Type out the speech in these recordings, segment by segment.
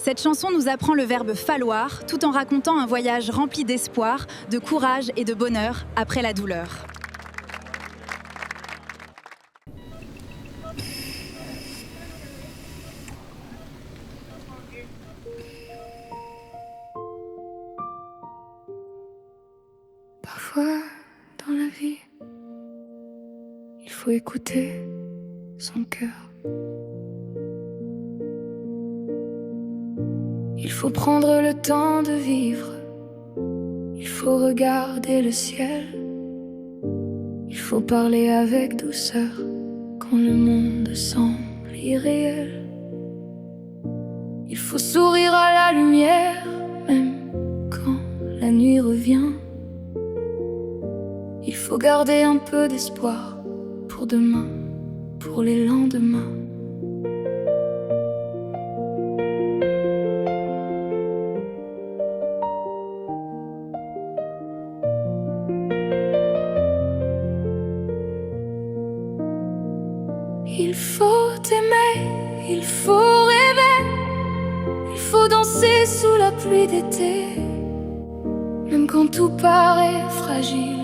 Cette chanson nous apprend le verbe falloir tout en racontant un voyage rempli d'espoir, de courage et de bonheur après la douleur. Parfois, dans la vie, il faut écouter son cœur. Il faut prendre le temps de vivre. Il faut regarder le ciel. Il faut parler avec douceur quand le monde semble irréel. Il faut sourire à la lumière, même quand la nuit revient. Il faut garder un peu d'espoir pour demain, pour les lendemains. Il faut aimer, il faut rêver, il faut danser sous la pluie d'été, même quand tout paraît fragile.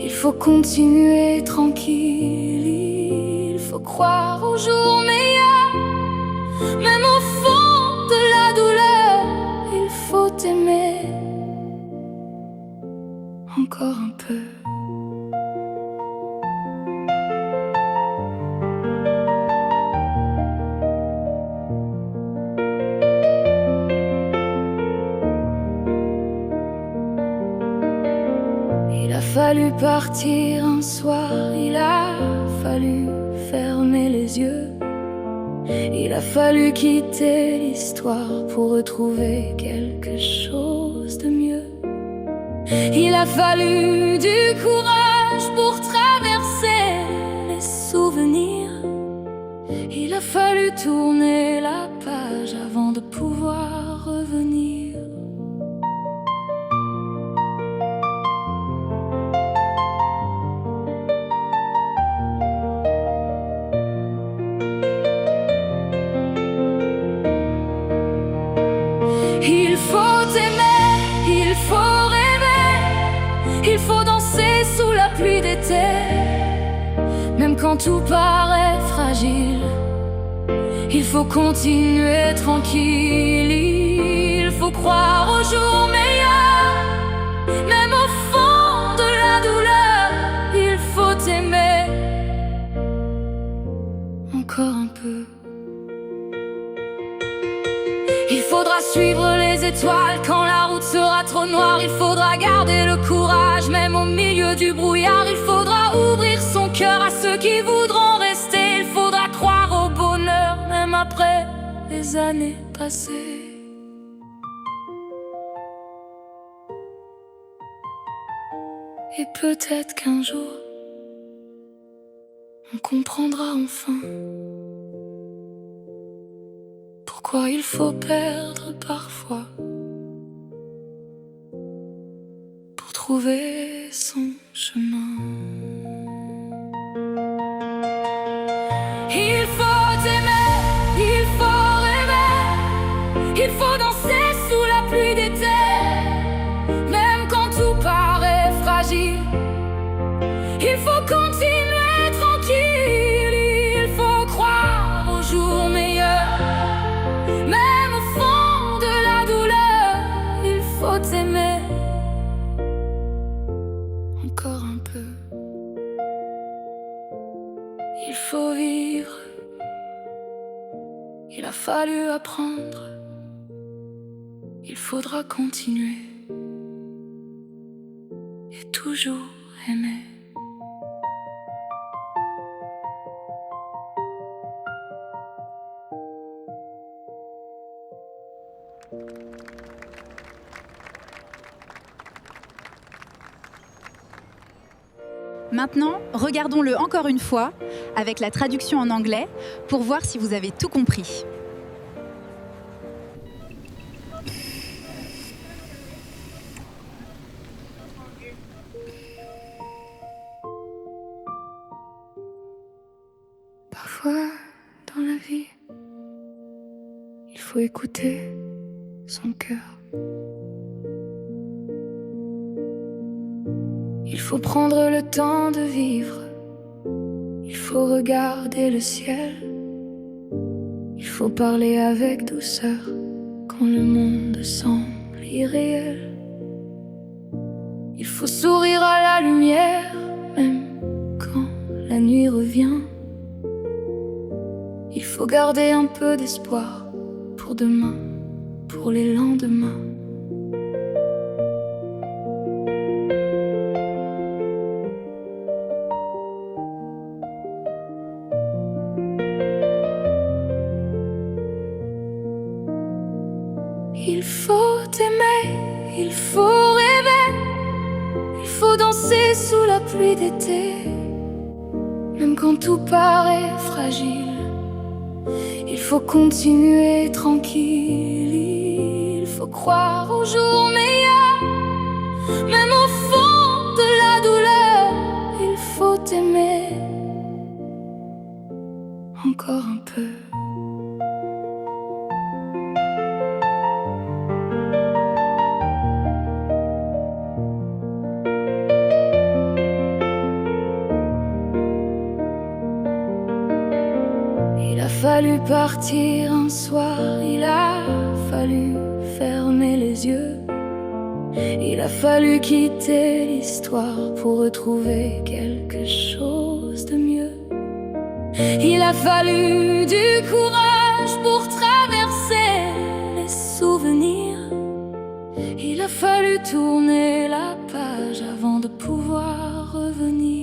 Il faut continuer tranquille, il faut croire au jour meilleur, même au fond de la douleur. Il faut aimer encore un peu. Il a fallu partir un soir, il a fallu fermer les yeux. Il a fallu quitter l'histoire pour retrouver quelque chose de mieux. Il a fallu du courage pour traverser les souvenirs. Il a fallu tourner la page avant de pouvoir revenir. Il faut aimer, il faut rêver, il faut danser sous la pluie d'été, même quand tout paraît fragile. Il faut continuer tranquille, il faut croire au jour meilleur, même au fond de la douleur. Il faut aimer encore un peu. Il faudra suivre les étoiles quand la route sera trop noire. Il faudra garder le courage même au milieu du brouillard. Il faudra ouvrir son cœur à ceux qui voudront rester. Il faudra croire au bonheur même après les années passées. Et peut-être qu'un jour on comprendra enfin pourquoi il faut perdre parfois pour trouver son chemin. Il faut aimer, il faut rêver, il faut danser sous la pluie d'été, même quand tout paraît fragile. Il faut continuer tranquille, il faut croire au jour meilleur. Même au fond de la douleur, il faut aimer encore un peu. Il faut vivre, il a fallu apprendre, il faudra continuer et toujours aimer. Maintenant, regardons-le encore une fois avec la traduction en anglais pour voir si vous avez tout compris. Parfois, dans la vie, faut écouter son cœur. Il faut prendre le temps de vivre. Il faut regarder le ciel. Il faut parler avec douceur quand le monde semble irréel. Il faut sourire à la lumière, même quand la nuit revient. Il faut garder un peu d'espoir pour demain, pour les lendemains. Il faut aimer, il faut rêver, il faut danser sous la pluie d'été, même quand tout paraît fragile. Il faut continuer tranquille, il faut croire au jour meilleur, même au fond de la douleur. Il faut aimer encore un peu. Il a fallu partir un soir, il a fallu fermer les yeux. Il a fallu quitter l'histoire pour retrouver quelque chose de mieux. Il a fallu du courage pour traverser les souvenirs. Il a fallu tourner la page avant de pouvoir revenir.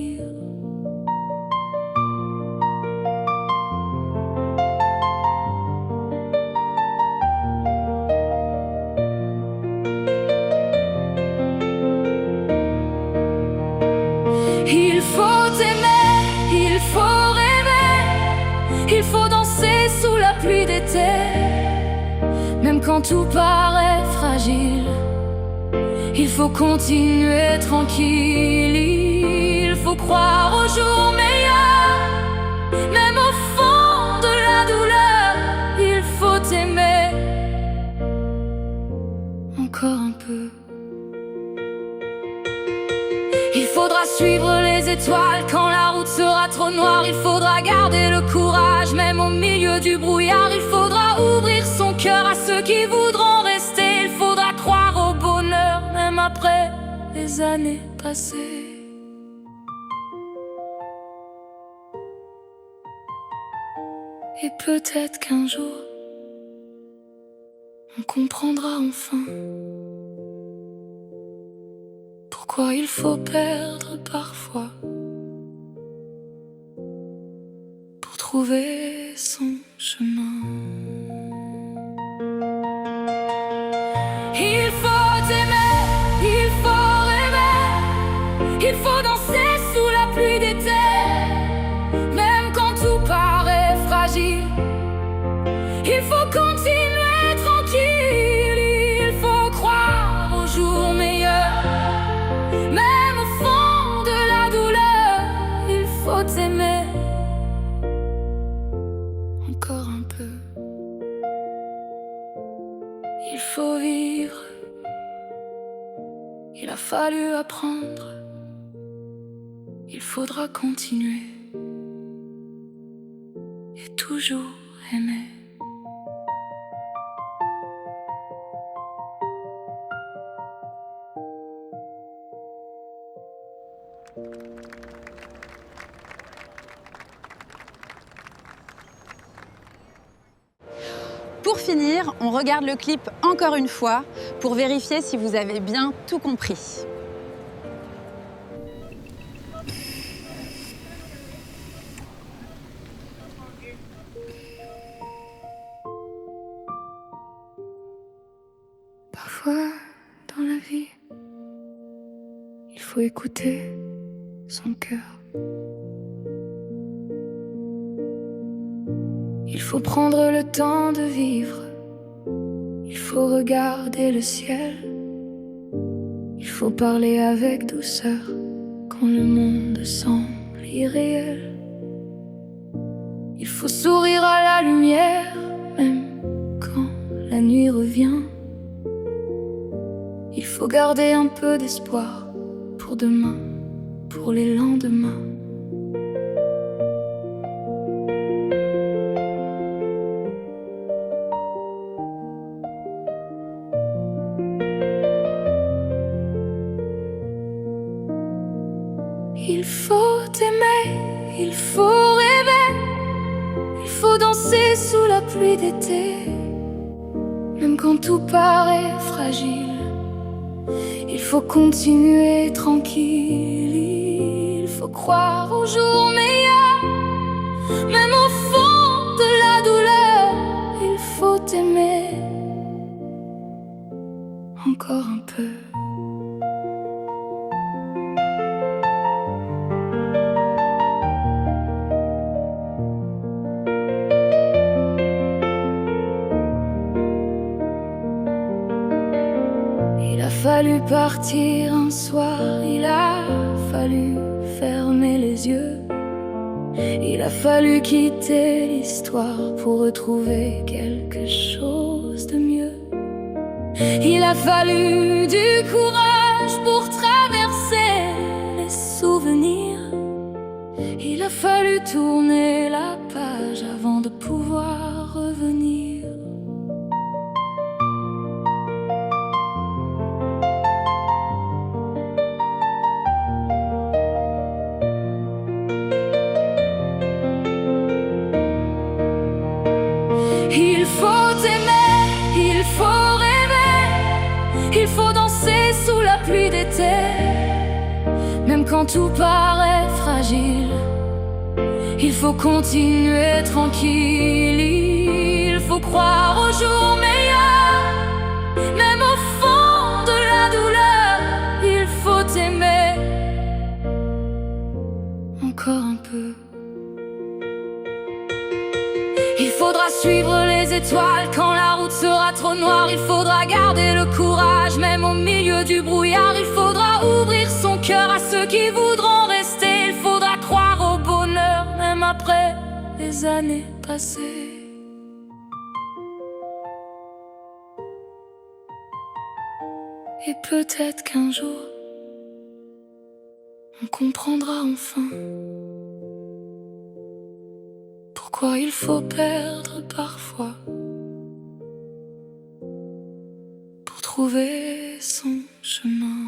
Il faut aimer, il faut rêver, il faut danser sous la pluie d'été, même quand tout paraît fragile. Il faut continuer tranquille, il faut croire au jour meilleur, même au fond de la douleur. Il faut aimer encore un peu. Il faudra suivre les étoiles quand la route sera trop noire. Il faudra garder le courage même au milieu du brouillard. Il faudra ouvrir son cœur à ceux qui voudront rester. Il faudra croire au bonheur même après les années passées. Et peut-être qu'un jour on comprendra enfin pourquoi il faut perdre parfois pour trouver son chemin. Il faut aimer, il faut rêver, il faut danser sous la pluie d'été, même quand tout paraît fragile. Il faut continuer tranquille, il faut croire au jour meilleur, même au fond de la douleur. Il faut aimer encore un peu. Il faut vivre, il a fallu apprendre, il faudra continuer et toujours aimer. Pour finir, on regarde le clip encore une fois pour vérifier si vous avez bien tout compris. Parfois, dans la vie, il faut écouter son cœur. Il faut prendre le temps de vivre. Il faut regarder le ciel. Il faut parler avec douceur quand le monde semble irréel. Il faut sourire à la lumière, même quand la nuit revient. Il faut garder un peu d'espoir pour demain, pour les lendemains. Il faut aimer, il faut rêver, il faut danser sous la pluie d'été. Même quand tout paraît fragile, il faut continuer tranquille. Il faut croire au jour meilleur, même au fond de la douleur. Il faut aimer encore un peu. Il a fallu partir un soir, il a fallu fermer les yeux. Il a fallu quitter l'histoire pour retrouver quelque chose de mieux. Il a fallu du courage pour traverser les souvenirs. Il a fallu tourner la page avant de pouvoir revenir. Il faut aimer, il faut rêver, il faut danser sous la pluie d'été. Même quand tout paraît fragile, il faut continuer tranquille. Il faut croire au jour meilleur, même au fond de la douleur. Il faut aimer encore un peu. Il faudra suivre les étoiles quand la route sera trop noire. Il faudra garder le courage même au milieu du brouillard. Il faudra ouvrir son cœur à ceux qui voudront rester. Il faudra croire au bonheur même après les années passées. Et peut-être qu'un jour on comprendra enfin pourquoi il faut perdre parfois pour trouver son chemin.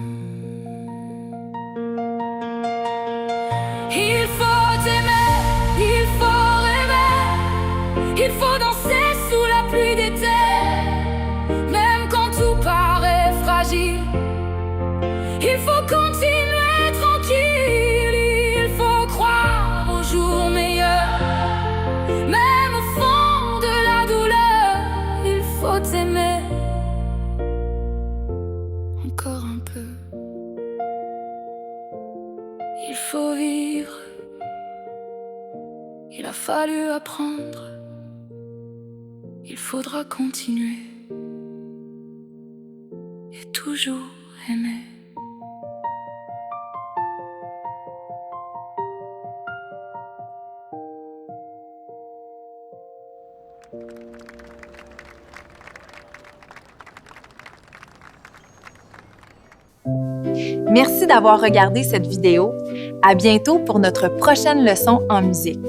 Il faut aimer, il faut rêver, il faut danser sous la pluie d'été. Même quand tout paraît fragile, il faut continuer tranquille. Il faut croire au jour meilleur, même au fond de la douleur. Il faut aimer encore un peu. Il faut vivre, il a fallu apprendre. Il faudra continuer et toujours aimer. Merci d'avoir regardé cette vidéo. À bientôt pour notre prochaine leçon en musique.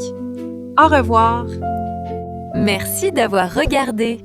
Au revoir! Merci d'avoir regardé.